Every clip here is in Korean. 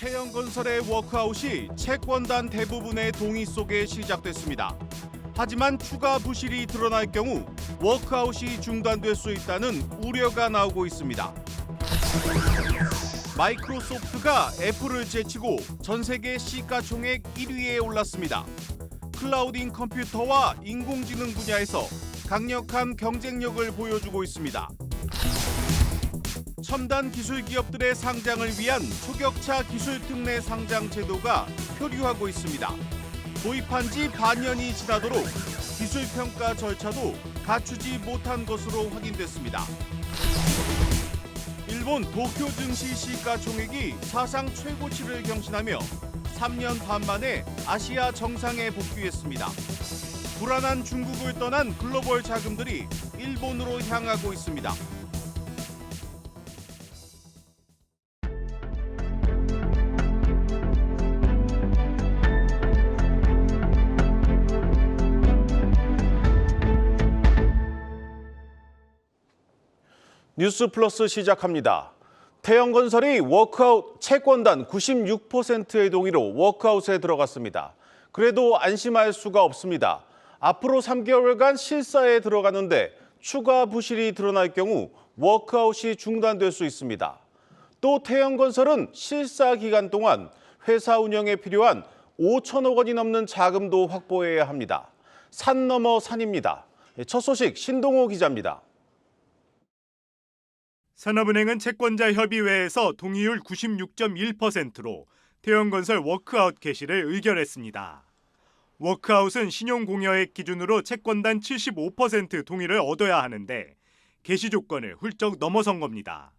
태영건설의 워크아웃이 채권단 대부분의 동의 속에 시작됐습니다. 하지만 추가 부실이 드러날 경우 워크아웃이 중단될 수 있다는 우려가 나오고 있습니다. 마이크로소프트가 애플을 제치고 전 세계 시가총액 1위에 올랐습니다. 클라우딩 컴퓨터와 인공지능 분야에서 강력한 경쟁력을 보여주고 있습니다. 첨단 기술 기업들의 상장을 위한 초격차 기술 특례 상장 제도가 표류하고 있습니다. 도입한 지 반년이 지나도록 기술 평가 절차도 갖추지 못한 것으로 확인됐습니다. 일본 도쿄 증시 시가총액이 사상 최고치를 경신하며 3년 반 만에 아시아 정상에 복귀했습니다. 불안한 중국을 떠난 글로벌 자금들이 일본으로 향하고 있습니다. 뉴스 플러스 시작합니다. 태영건설이 워크아웃 채권단 96%의 동의로 워크아웃에 들어갔습니다. 그래도 안심할 수가 없습니다. 앞으로 3개월간 실사에 들어가는데 추가 부실이 드러날 경우 워크아웃이 중단될 수 있습니다. 또 태영건설은 실사 기간 동안 회사 운영에 필요한 5천억 원이 넘는 자금도 확보해야 합니다. 산 넘어 산입니다. 첫 소식 신동호 기자입니다. 산업은행은 채권자 협의회에서 동의율 96.1%로 태영건설 워크아웃 개시를 의결했습니다. 워크아웃은 신용공여액 기준으로 채권단 75% 동의를 얻어야 하는데 개시 조건을 훌쩍 넘어선 겁니다.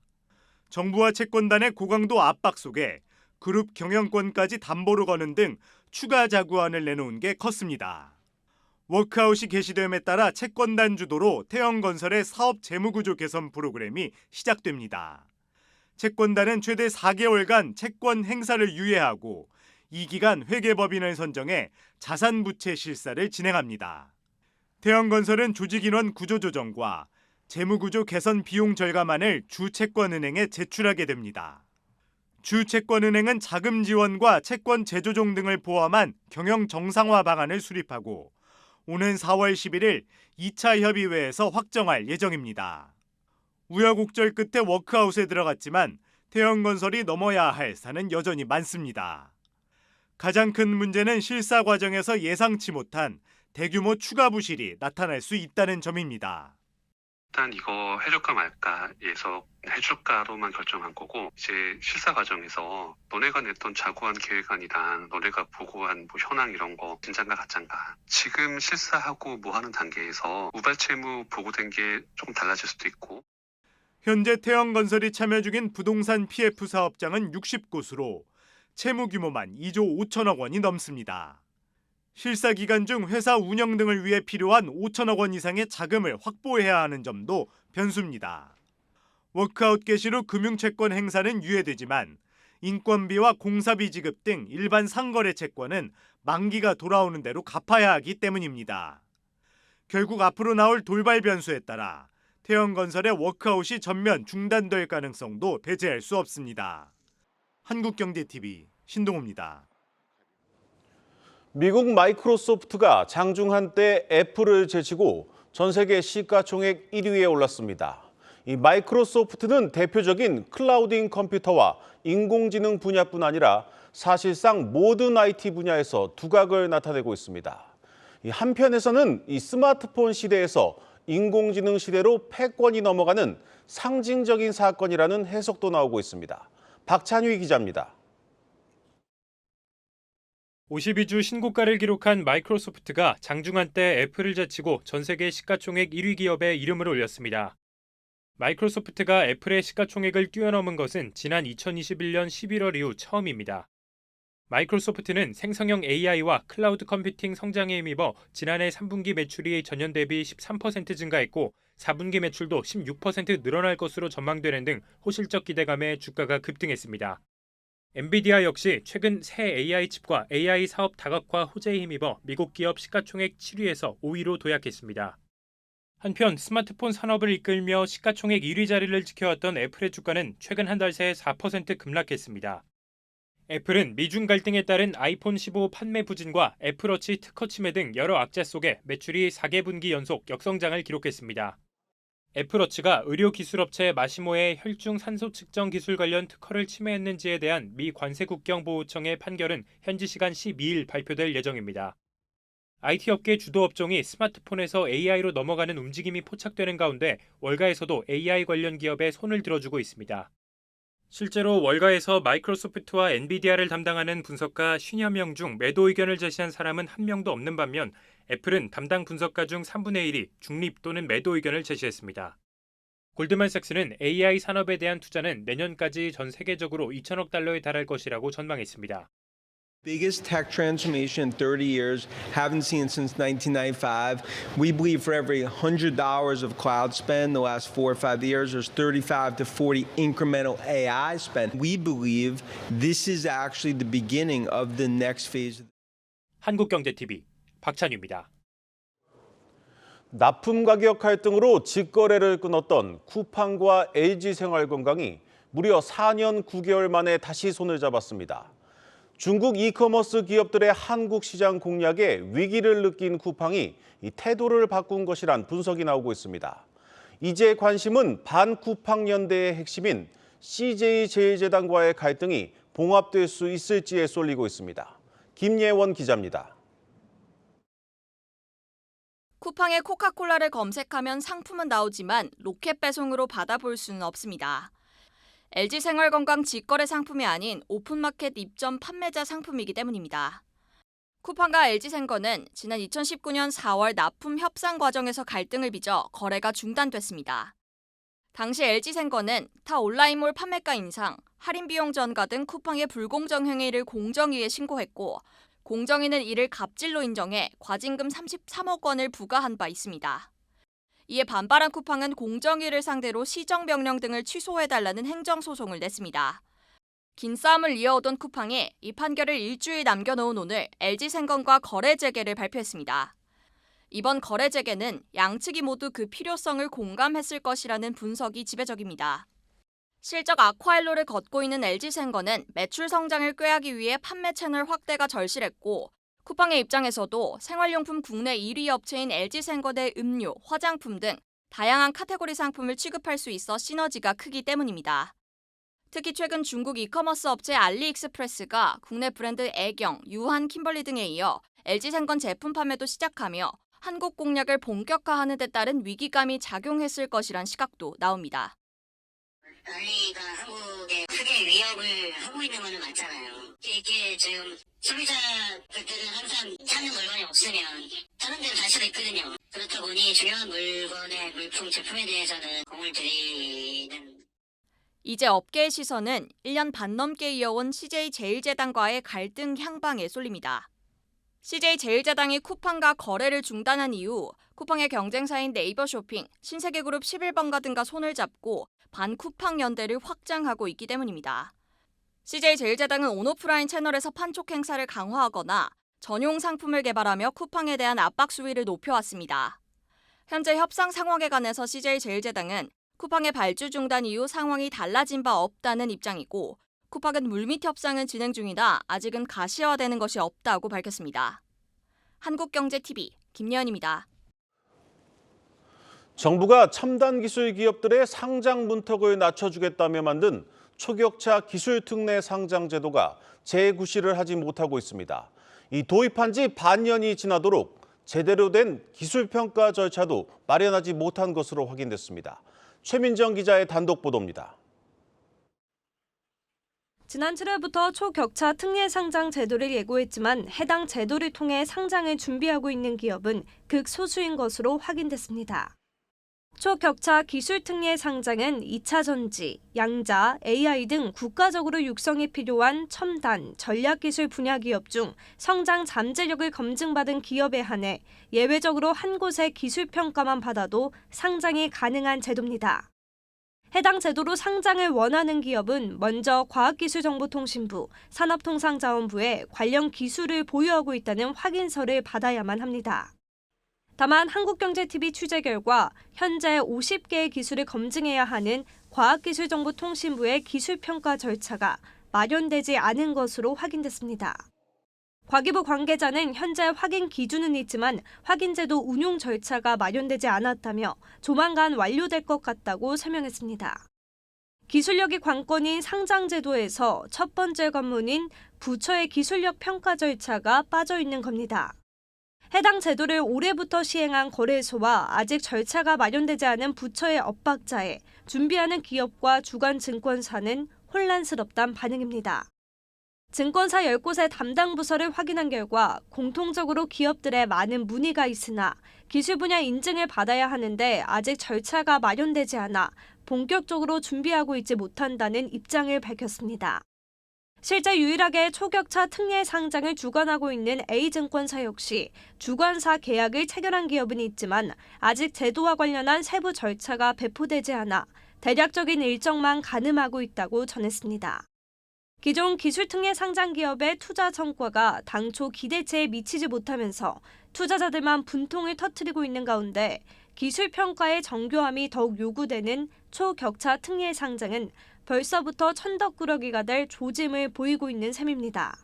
정부와 채권단의 고강도 압박 속에 그룹 경영권까지 담보로 거는 등 추가 자구안을 내놓은 게 컸습니다. 워크아웃이 개시됨에 따라 채권단 주도로 태영건설의 사업 재무구조 개선 프로그램이 시작됩니다. 채권단은 최대 4개월간 채권 행사를 유예하고 이 기간 회계법인을 선정해 자산부채 실사를 진행합니다. 태영건설은 조직인원 구조조정과 재무구조 개선 비용 절감안을 주채권은행에 제출하게 됩니다. 주채권은행은 자금 지원과 채권 재조정 등을 포함한 경영 정상화 방안을 수립하고 오는 4월 11일 2차 협의회에서 확정할 예정입니다. 우여곡절 끝에 워크아웃에 들어갔지만 태영건설이 넘어야 할 산은 여전히 많습니다. 가장 큰 문제는 실사 과정에서 예상치 못한 대규모 추가 부실이 나타날 수 있다는 점입니다. 일단 이거 해줄까 말까에서 해줄까로만 결정한 거고, 이제 실사 과정에서 너네가 냈던 자구안 계획안이랑 너네가 보고한 현황 이런 거 진짠가 가짠가, 지금 실사하고 뭐 하는 단계에서 우발 채무 보고된 게 조금 달라질 수도 있고. 현재 태영건설이 참여 중인 부동산 PF 사업장은 60곳으로 채무 규모만 2조 5천억 원이 넘습니다. 실사 기간 중 회사 운영 등을 위해 필요한 5천억 원 이상의 자금을 확보해야 하는 점도 변수입니다. 워크아웃 개시로 금융채권 행사는 유예되지만 인건비와 공사비 지급 등 일반 상거래 채권은 만기가 돌아오는 대로 갚아야 하기 때문입니다. 결국 앞으로 나올 돌발 변수에 따라 태영건설의 워크아웃이 전면 중단될 가능성도 배제할 수 없습니다. 한국경제TV 신동호입니다. 미국 마이크로소프트가 장중 한때 애플을 제치고 전 세계 시가총액 1위에 올랐습니다. 이 마이크로소프트는 대표적인 클라우딩 컴퓨터와 인공지능 분야뿐 아니라 사실상 모든 IT 분야에서 두각을 나타내고 있습니다. 한편에서는 이 스마트폰 시대에서 인공지능 시대로 패권이 넘어가는 상징적인 사건이라는 해석도 나오고 있습니다. 박찬휘 기자입니다. 52주 신고가를 기록한 마이크로소프트가 장중 한때 애플을 제치고 전 세계 시가총액 1위 기업에 이름을 올렸습니다. 마이크로소프트가 애플의 시가총액을 뛰어넘은 것은 지난 2021년 11월 이후 처음입니다. 마이크로소프트는 생성형 AI와 클라우드 컴퓨팅 성장에 힘입어 지난해 3분기 매출이 전년 대비 13% 증가했고 4분기 매출도 16% 늘어날 것으로 전망되는 등 호실적 기대감에 주가가 급등했습니다. 엔비디아 역시 최근 새 AI 칩과 AI 사업 다각화 호재에 힘입어 미국 기업 시가총액 7위에서 5위로 도약했습니다. 한편 스마트폰 산업을 이끌며 시가총액 1위 자리를 지켜왔던 애플의 주가는 최근 한 달 새 4% 급락했습니다. 애플은 미중 갈등에 따른 아이폰 15 판매 부진과 애플워치 특허 침해 등 여러 악재 속에 매출이 4개분기 연속 역성장을 기록했습니다. 애플워치가 의료기술업체 마시모의 혈중 산소 측정 기술 관련 특허를 침해했는지에 대한 미 관세국경보호청의 판결은 현지 시간 12일 발표될 예정입니다. IT 업계 주도 업종이 스마트폰에서 AI로 넘어가는 움직임이 포착되는 가운데 월가에서도 AI 관련 기업에 손을 들어주고 있습니다. 실제로 월가에서 마이크로소프트와 엔비디아를 담당하는 분석가 50여 명 중 매도 의견을 제시한 사람은 한 명도 없는 반면 애플은 담당 분석가 중 3분의 1이 중립 또는 매도 의견을 제시했습니다. 골드만삭스는 AI 산업에 대한 투자는 내년까지 전 세계적으로 2천억 달러에 달할 것이라고 전망했습니다. Biggest tech transformation in 30 years, haven't seen since 1995. We believe for every $100 of cloud spend the last 4 or 5 years, there's 35 to 40 incremental AI spend. We believe this is actually the beginning of the next phase. 한국경제TV 박찬유입니다. 납품 가격 갈등으로 직거래를 끊었던 쿠팡과 LG생활건강이 무려 4년 9개월 만에 다시 손을 잡았습니다. 중국 이커머스 기업들의 한국 시장 공략에 위기를 느낀 쿠팡이 이 태도를 바꾼 것이란 분석이 나오고 있습니다. 이제 관심은 반쿠팡 연대의 핵심인 CJ제일제당과의 갈등이 봉합될 수 있을지에 쏠리고 있습니다. 김예원 기자입니다. 쿠팡의 코카콜라를 검색하면 상품은 나오지만 로켓 배송으로 받아볼 수는 없습니다. LG생활건강 직거래 상품이 아닌 오픈마켓 입점 판매자 상품이기 때문입니다. 쿠팡과 LG생건은 지난 2019년 4월 납품 협상 과정에서 갈등을 빚어 거래가 중단됐습니다. 당시 LG생건은 타 온라인몰 판매가 인상, 할인 비용 전가 등 쿠팡의 불공정 행위를 공정위에 신고했고 공정위는 이를 갑질로 인정해 과징금 33억 원을 부과한 바 있습니다. 이에 반발한 쿠팡은 공정위를 상대로 시정명령 등을 취소해달라는 행정소송을 냈습니다. 긴 싸움을 이어오던 쿠팡이 이 판결을 일주일 남겨놓은 오늘 LG생건과 거래 재개를 발표했습니다. 이번 거래 재개는 양측이 모두 그 필요성을 공감했을 것이라는 분석이 지배적입니다. 실적 악화일로를 걷고 있는 LG생건은 매출 성장을 꾀하기 위해 판매 채널 확대가 절실했고 쿠팡의 입장에서도 생활용품 국내 1위 업체인 LG생건의 음료, 화장품 등 다양한 카테고리 상품을 취급할 수 있어 시너지가 크기 때문입니다. 특히 최근 중국 이커머스 업체 알리익스프레스가 국내 브랜드 애경, 유한, 킴벌리 등에 이어 LG생건 제품 판매도 시작하며 한국 공략을 본격화하는 데 따른 위기감이 작용했을 것이란 시각도 나옵니다. 알리가 한국에 크게 위협을 하고 있는 건 맞잖아요. 이게 지금 소비자들은 항상 찾는 물건이 없으면 다른 데로 갈 수도 있거든요. 그렇다 보니 중요한 물품 제품에 대해서는 공을 들이는. 이제 업계의 시선은 1년 반 넘게 이어온 CJ제일제당과의 갈등 향방에 쏠립니다. CJ제일제당이 쿠팡과 거래를 중단한 이후 쿠팡의 경쟁사인 네이버 쇼핑, 신세계그룹 11번가 등과 손을 잡고 반쿠팡 연대를 확장하고 있기 때문입니다. CJ제일제당은 온오프라인 채널에서 판촉 행사를 강화하거나 전용 상품을 개발하며 쿠팡에 대한 압박 수위를 높여왔습니다. 현재 협상 상황에 관해서 CJ제일제당은 쿠팡의 발주 중단 이후 상황이 달라진 바 없다는 입장이고 쿠팡은 물밑 협상은 진행 중이다 아직은 가시화되는 것이 없다고 밝혔습니다. 한국경제TV 김예은입니다. 정부가 첨단 기술 기업들의 상장 문턱을 낮춰주겠다며 만든 초격차 기술 특례 상장 제도가 재구시를 하지 못하고 있습니다. 이 도입한 지 반년이 지나도록 제대로 된 기술 평가 절차도 마련하지 못한 것으로 확인됐습니다. 최민정 기자의 단독 보도입니다. 지난 7월부터 초격차 특례 상장 제도를 예고했지만 해당 제도를 통해 상장을 준비하고 있는 기업은 극소수인 것으로 확인됐습니다. 초격차 기술 특례 상장은 2차 전지, 양자, AI 등 국가적으로 육성이 필요한 첨단, 전략기술 분야 기업 중 성장 잠재력을 검증받은 기업에 한해 예외적으로 한 곳의 기술 평가만 받아도 상장이 가능한 제도입니다. 해당 제도로 상장을 원하는 기업은 먼저 과학기술정보통신부, 산업통상자원부에 관련 기술을 보유하고 있다는 확인서를 받아야만 합니다. 다만 한국경제TV 취재 결과 현재 50개의 기술을 검증해야 하는 과학기술정보통신부의 기술평가 절차가 마련되지 않은 것으로 확인됐습니다. 과기부 관계자는 현재 확인 기준은 있지만 확인제도 운용 절차가 마련되지 않았다며 조만간 완료될 것 같다고 설명했습니다. 기술력이 관건인 상장제도에서 첫 번째 관문인 부처의 기술력 평가 절차가 빠져 있는 겁니다. 해당 제도를 올해부터 시행한 거래소와 아직 절차가 마련되지 않은 부처의 엇박자에 준비하는 기업과 주간 증권사는 혼란스럽다는 반응입니다. 증권사 10곳의 담당 부서를 확인한 결과 공통적으로 기업들의 많은 문의가 있으나 기술 분야 인증을 받아야 하는데 아직 절차가 마련되지 않아 본격적으로 준비하고 있지 못한다는 입장을 밝혔습니다. 실제 유일하게 초격차 특례 상장을 주관하고 있는 A증권사 역시 주관사 계약을 체결한 기업은 있지만 아직 제도와 관련한 세부 절차가 배포되지 않아 대략적인 일정만 가늠하고 있다고 전했습니다. 기존 기술특례 상장 기업의 투자 성과가 당초 기대치에 미치지 못하면서 투자자들만 분통을 터뜨리고 있는 가운데 기술평가의 정교함이 더욱 요구되는 초격차 특례 상장은 벌써부터 천덕꾸러기가 될 조짐을 보이고 있는 셈입니다.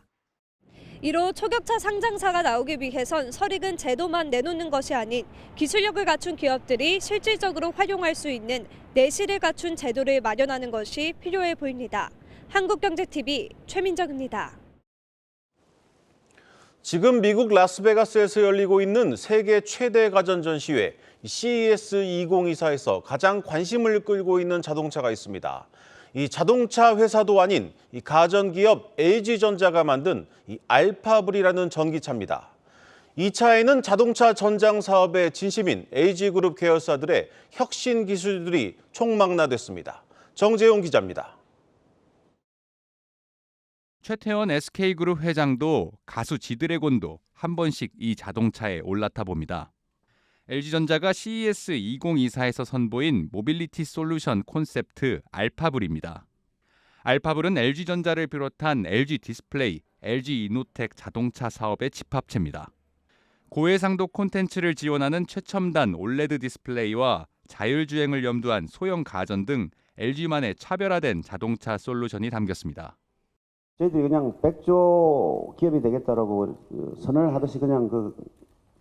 이로 초격차 상장사가 나오기 위해선 설익은 제도만 내놓는 것이 아닌 기술력을 갖춘 기업들이 실질적으로 활용할 수 있는 내실을 갖춘 제도를 마련하는 것이 필요해 보입니다. 한국경제TV 최민정입니다. 지금 미국 라스베가스에서 열리고 있는 세계 최대 가전 전시회 CES 2024에서 가장 관심을 끌고 있는 자동차가 있습니다. 이 자동차 회사도 아닌 이 가전기업 LG전자가 만든 이 알파블이라는 전기차입니다. 이 차에는 자동차 전장 사업의 진심인 LG그룹 계열사들의 혁신 기술들이 총망라됐습니다. 정재용 기자입니다. 최태원 SK그룹 회장도 가수 지드래곤도 한 번씩 이 자동차에 올라타 봅니다. LG전자가 CES 2024에서 선보인 모빌리티 솔루션 콘셉트 알파블입니다. 알파블은 LG전자를 비롯한 LG 디스플레이, LG 이노텍 자동차 사업의 집합체입니다. 고해상도 콘텐츠를 지원하는 최첨단 올레드 디스플레이와 자율주행을 염두한 소형 가전 등 LG만의 차별화된 자동차 솔루션이 담겼습니다. 저희들이 그냥 100조 기업이 되겠다라고 선언을 하듯이 그냥 그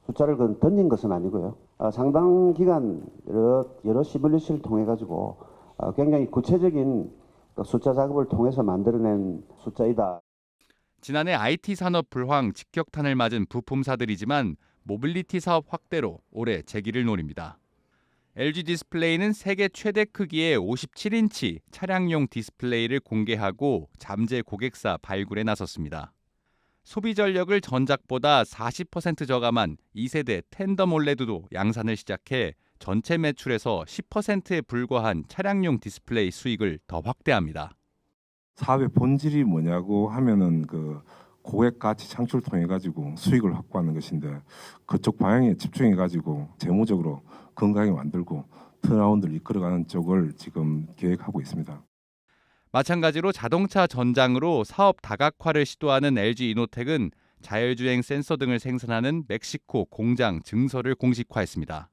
숫자를 던진 것은 아니고요. 상당 기간 여러 시뮬레이션을 통해 가지고 굉장히 구체적인 숫자 작업을 통해서 만들어낸 숫자이다. 지난해 IT 산업 불황 직격탄을 맞은 부품사들이지만 모빌리티 사업 확대로 올해 재기를 노립니다. LG 디스플레이는 세계 최대 크기의 57인치 차량용 디스플레이를 공개하고 잠재 고객사 발굴에 나섰습니다. 소비 전력을 전작보다 40% 저감한 2세대 텐덤 올레드도 양산을 시작해 전체 매출에서 10%에 불과한 차량용 디스플레이 수익을 더 확대합니다. 사업의 본질이 뭐냐고 하면은 그 고객 가치 창출을 통해 가지고 수익을 확보하는 것인데 그쪽 방향에 집중해 가지고 재무적으로 건강하게 만들고 턴어라운드를 이끌어가는 쪽을 지금 계획하고 있습니다. 마찬가지로 자동차 전장으로 사업 다각화를 시도하는 LG 이노텍은 자율주행 센서 등을 생산하는 멕시코 공장 증설을 공식화했습니다.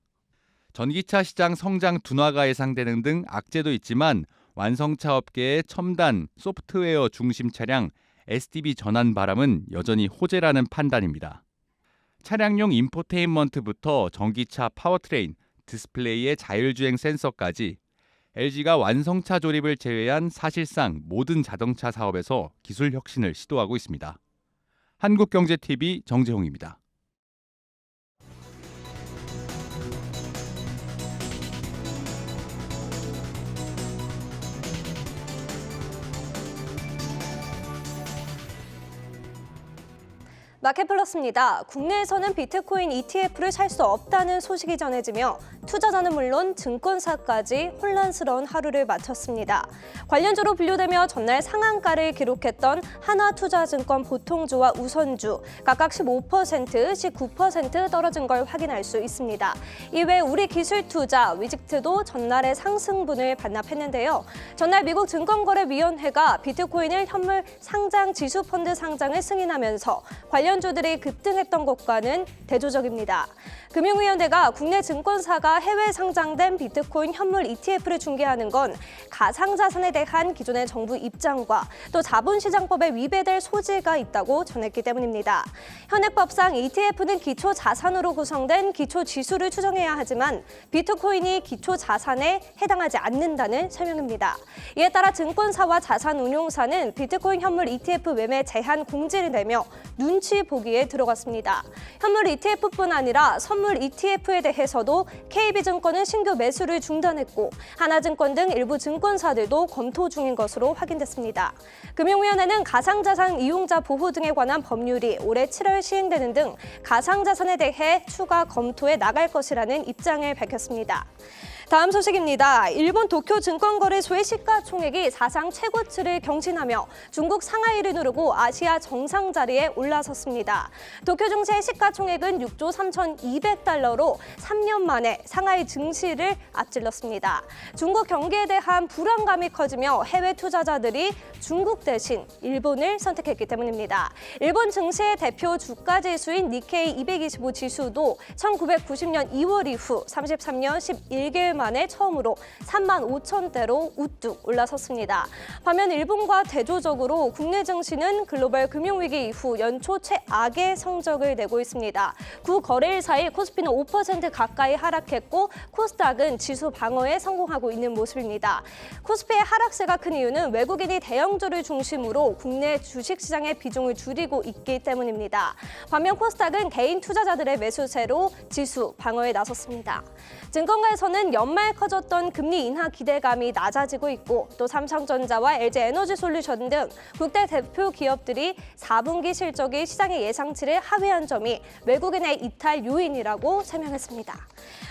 전기차 시장 성장 둔화가 예상되는 등 악재도 있지만 완성차 업계의 첨단 소프트웨어 중심 차량 SDV 전환 바람은 여전히 호재라는 판단입니다. 차량용 인포테인먼트부터 전기차 파워트레인, 디스플레이의 자율주행 센서까지 LG가 완성차 조립을 제외한 사실상 모든 자동차 사업에서 기술 혁신을 시도하고 있습니다. 한국경제TV 정재홍입니다. 마켓플러스입니다. 국내에서는 비트코인 ETF를 살 수 없다는 소식이 전해지며 투자자는 물론 증권사까지 혼란스러운 하루를 마쳤습니다. 관련주로 분류되며 전날 상한가를 기록했던 하나투자증권 보통주와 우선주 각각 15%, 19% 떨어진 걸 확인할 수 있습니다. 이외 우리 기술투자 위직트도 전날의 상승분을 반납했는데요. 전날 미국 증권거래위원회가 비트코인을 현물 상장 지수펀드 상장을 승인하면서 관련 관련주들이 급등했던 것과는 대조적입니다. 금융위원회가 국내 증권사가 해외 상장된 비트코인 현물 ETF를 중개하는 건 가상자산에 대한 기존의 정부 입장과 또 자본시장법에 위배될 소지가 있다고 전했기 때문입니다. 현행법상 ETF는 기초자산으로 구성된 기초지수를 추정해야 하지만 비트코인이 기초자산에 해당하지 않는다는 설명입니다. 이에 따라 증권사와 자산운용사는 비트코인 현물 ETF 매매 제한 공지를 내며 눈치 보기에 들어갔습니다. 현물 ETF뿐 아니라 선물 ETF에 대해서도 KB증권은 신규 매수를 중단했고 하나증권 등 일부 증권사들도 검토 중인 것으로 확인됐습니다. 금융위원회는 가상자산 이용자 보호 등에 관한 법률이 올해 7월 시행되는 등 가상자산에 대해 추가 검토해 나갈 것이라는 입장을 밝혔습니다. 다음 소식입니다. 일본 도쿄 증권거래소의 시가총액이 사상 최고치를 경신하며 중국 상하이를 누르고 아시아 정상 자리에 올라섰습니다. 도쿄 증시의 시가총액은 6조 3,200달러로 3년 만에 상하이 증시를 앞질렀습니다. 중국 경기에 대한 불안감이 커지며 해외 투자자들이 중국 대신 일본을 선택했기 때문입니다. 일본 증시의 대표 주가 지수인 니케이 225 지수도 1990년 2월 이후 33년 11개월 만에 처음으로 35,000대로 우뚝 올라섰습니다. 반면 일본과 대조적으로 국내 증시는 글로벌 금융위기 이후 연초 최악의 성적을 내고 있습니다. 9거래일 사이 코스피는 5% 가까이 하락했고 코스닥은 지수 방어에 성공하고 있는 모습입니다. 코스피의 하락세가 큰 이유는 외국인이 대형주를 중심으로 국내 주식시장의 비중을 줄이고 있기 때문입니다. 반면 코스닥은 개인 투자자들의 매수세로 지수 방어에 나섰습니다. 증권가에서는 연말 커졌던 금리 인하 기대감이 낮아지고 있고 또 삼성전자와 LG에너지솔루션 등 국내 대표 기업들이 4분기 실적이 시장의 예상치를 하회한 점이 외국인의 이탈 요인이라고 설명했습니다.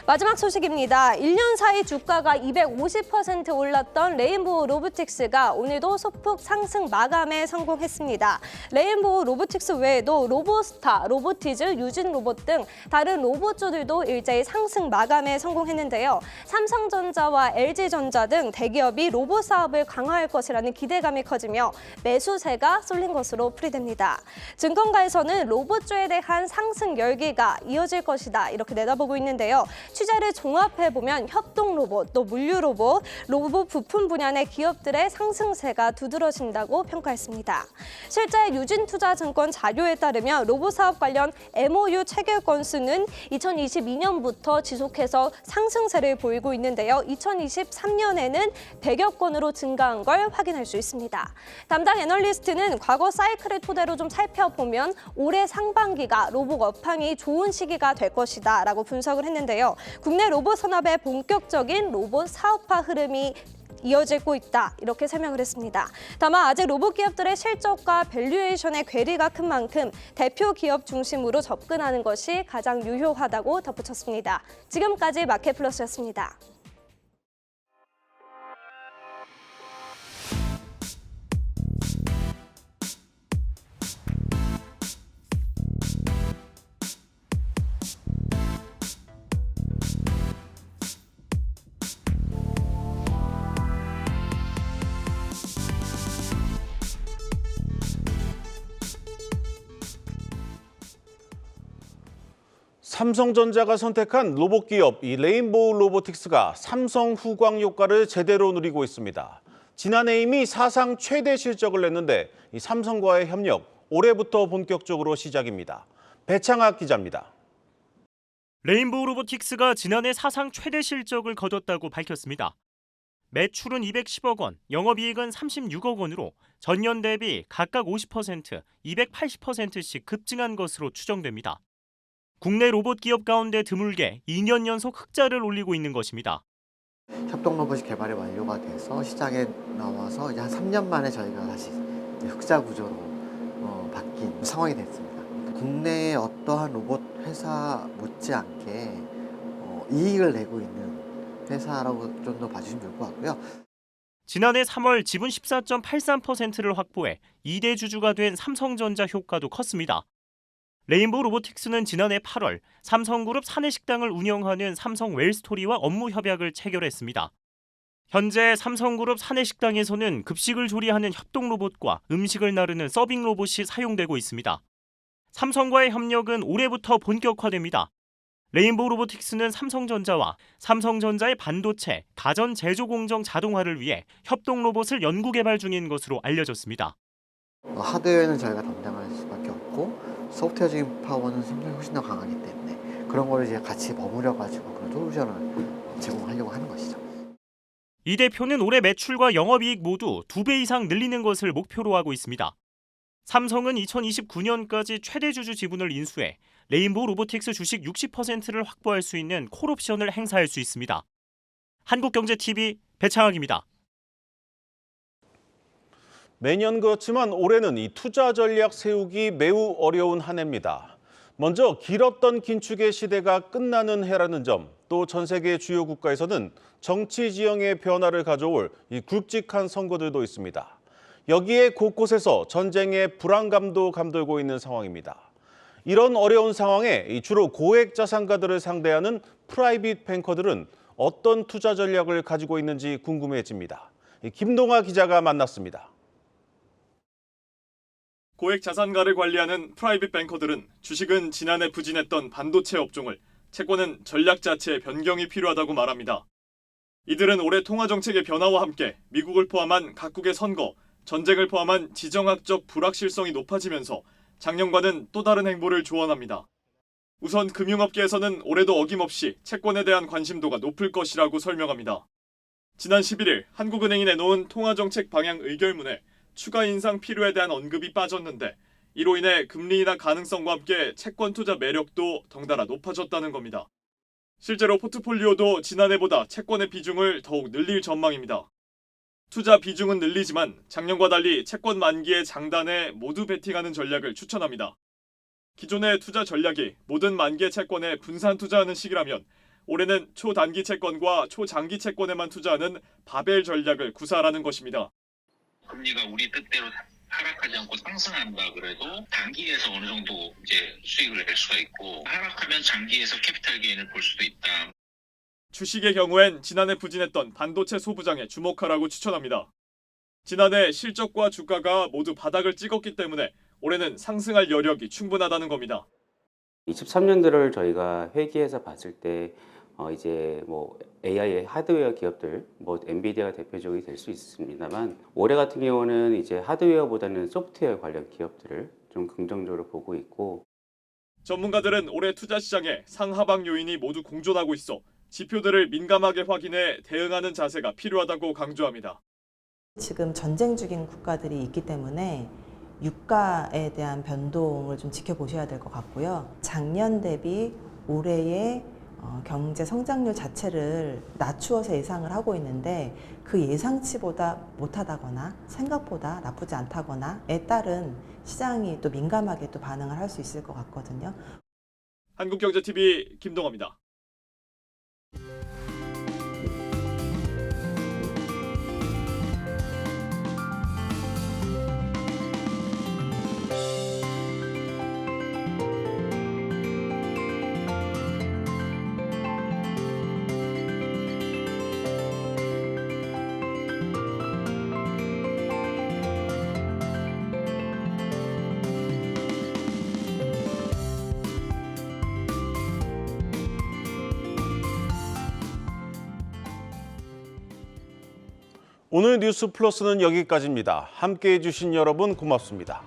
마지막 소식입니다. 1년 사이 주가가 250% 올랐던 레인보우 로보틱스가 오늘도 소폭 상승 마감에 성공했습니다. 레인보우 로보틱스 외에도 로보스타, 로보티즈, 유진로봇 등 다른 로봇주들도 일제히 상승 마감에 성공했는데요. 삼성전자와 LG전자 등 대기업이 로봇 사업을 강화할 것이라는 기대감이 커지며 매수세가 쏠린 것으로 풀이됩니다. 증권가에서는 로봇주에 대한 상승 열기가 이어질 것이다 이렇게 내다보고 있는데요. 취재를 종합해보면 협동로봇, 또 물류로봇, 로봇 부품 분야 내 기업들의 상승세가 두드러진다고 평가했습니다. 실제 유진투자증권 자료에 따르면 로봇 사업 관련 MOU 체결 건수는 2022년부터 지속해서 상승세를 보이고 있는데요. 2023년에는 100여 건으로 증가한 걸 확인할 수 있습니다. 담당 애널리스트는 과거 사이클을 토대로 좀 살펴보면 올해 상반기가 로봇 업황이 좋은 시기가 될 것이다 라고 분석을 했는데요. 국내 로봇 산업의 본격적인 로봇 사업화 흐름이 이어지고 있다 이렇게 설명을 했습니다. 다만 아직 로봇 기업들의 실적과 밸류에이션의 괴리가 큰 만큼 대표 기업 중심으로 접근하는 것이 가장 유효하다고 덧붙였습니다. 지금까지 마켓플러스였습니다. 삼성전자가 선택한 로봇 기업 이 레인보우 로보틱스가 삼성 후광 효과를 제대로 누리고 있습니다. 지난해 이미 사상 최대 실적을 냈는데 이 삼성과의 협력 올해부터 본격적으로 시작입니다. 배창학 기자입니다. 레인보우 로보틱스가 지난해 사상 최대 실적을 거뒀다고 밝혔습니다. 매출은 210억 원, 영업이익은 36억 원으로 전년 대비 각각 50%, 280%씩 급증한 것으로 추정됩니다. 국내 로봇 기업 가운데 드물게 2년 연속 흑자를 올리고 있는 것입니다. 협동 로봇이 개발이 완료가 돼서 시장에 나와서 이제 한 3년 만에 저희가 다시 흑자 구조로 바뀐 상황이 됐습니다. 국내의 어떠한 로봇 회사 못지않게 이익을 내고 있는 회사라고 좀 더 봐주시면 좋을 것 같고요. 지난해 3월 지분 14.83%를 확보해 2대 주주가 된 삼성전자 효과도 컸습니다. 레인보우 로보틱스는 지난해 8월 삼성그룹 사내식당을 운영하는 삼성 웰스토리와 업무 협약을 체결했습니다. 현재 삼성그룹 사내식당에서는 급식을 조리하는 협동 로봇과 음식을 나르는 서빙 로봇이 사용되고 있습니다. 삼성과의 협력은 올해부터 본격화됩니다. 레인보우 로보틱스는 삼성전자와 삼성전자의 반도체, 가전 제조 공정 자동화를 위해 협동 로봇을 연구 개발 중인 것으로 알려졌습니다. 하드웨어는 저희가 담당할 수밖에 없고 소프트웨어적인 파워는 삼성이 훨씬 더 강하기 때문에 그런 거를 이제 같이 버무려가지고 그런 솔루션을 제공하려고 하는 것이죠. 이 대표는 올해 매출과 영업이익 모두 2배 이상 늘리는 것을 목표로 하고 있습니다. 삼성은 2029년까지 최대 주주 지분을 인수해 레인보우 로보틱스 주식 60%를 확보할 수 있는 콜옵션을 행사할 수 있습니다. 한국경제TV 배창학입니다. 매년 그렇지만 올해는 이 투자 전략 세우기 매우 어려운 한 해입니다. 먼저 길었던 긴축의 시대가 끝나는 해라는 점, 또 전 세계 주요 국가에서는 정치 지형의 변화를 가져올 이 굵직한 선거들도 있습니다. 여기에 곳곳에서 전쟁의 불안감도 감돌고 있는 상황입니다. 이런 어려운 상황에 주로 고액 자산가들을 상대하는 프라이빗 뱅커들은 어떤 투자 전략을 가지고 있는지 궁금해집니다. 김동아 기자가 만났습니다. 고액 자산가를 관리하는 프라이빗 뱅커들은 주식은 지난해 부진했던 반도체 업종을, 채권은 전략 자체의 변경이 필요하다고 말합니다. 이들은 올해 통화정책의 변화와 함께 미국을 포함한 각국의 선거, 전쟁을 포함한 지정학적 불확실성이 높아지면서 작년과는 또 다른 행보를 조언합니다. 우선 금융업계에서는 올해도 어김없이 채권에 대한 관심도가 높을 것이라고 설명합니다. 지난 11일 한국은행이 내놓은 통화정책 방향 의결문에 추가 인상 필요에 대한 언급이 빠졌는데 이로 인해 금리 인하 가능성과 함께 채권 투자 매력도 덩달아 높아졌다는 겁니다. 실제로 포트폴리오도 지난해보다 채권의 비중을 더욱 늘릴 전망입니다. 투자 비중은 늘리지만 작년과 달리 채권 만기의 장단에 모두 베팅하는 전략을 추천합니다. 기존의 투자 전략이 모든 만기의 채권에 분산 투자하는 식이라면 올해는 초단기 채권과 초장기 채권에만 투자하는 바벨 전략을 구사하라는 것입니다. 금리가 우리 뜻대로 하락하지 않고 상승한다 그래도 단기에서 어느 정도 이제 수익을 낼 수가 있고 하락하면 장기에서 캐피탈 게인을 볼 수도 있다. 주식의 경우엔 지난해 부진했던 반도체 소부장에 주목하라고 추천합니다. 지난해 실적과 주가가 모두 바닥을 찍었기 때문에 올해는 상승할 여력이 충분하다는 겁니다. 23년도를 저희가 회귀해서 봤을 때 이제 AI의 하드웨어 기업들, 엔비디아가 대표적이 될 수 있습니다만 올해 같은 경우는 이제 하드웨어보다는 소프트웨어 관련 기업들을 좀 긍정적으로 보고 있고 전문가들은 올해 투자 시장에 상하방 요인이 모두 공존하고 있어 지표들을 민감하게 확인해 대응하는 자세가 필요하다고 강조합니다. 지금 전쟁 중인 국가들이 있기 때문에 유가에 대한 변동을 좀 지켜보셔야 될 것 같고요. 작년 대비 올해의 경제 성장률 자체를 낮추어서 예상을 하고 있는데 그 예상치보다 못하다거나 생각보다 나쁘지 않다거나에 따른 시장이 또 민감하게 또 반응을 할 수 있을 것 같거든요. 한국경제TV 김동호입니다. 오늘 뉴스 플러스는 여기까지입니다. 함께해 주신 여러분 고맙습니다.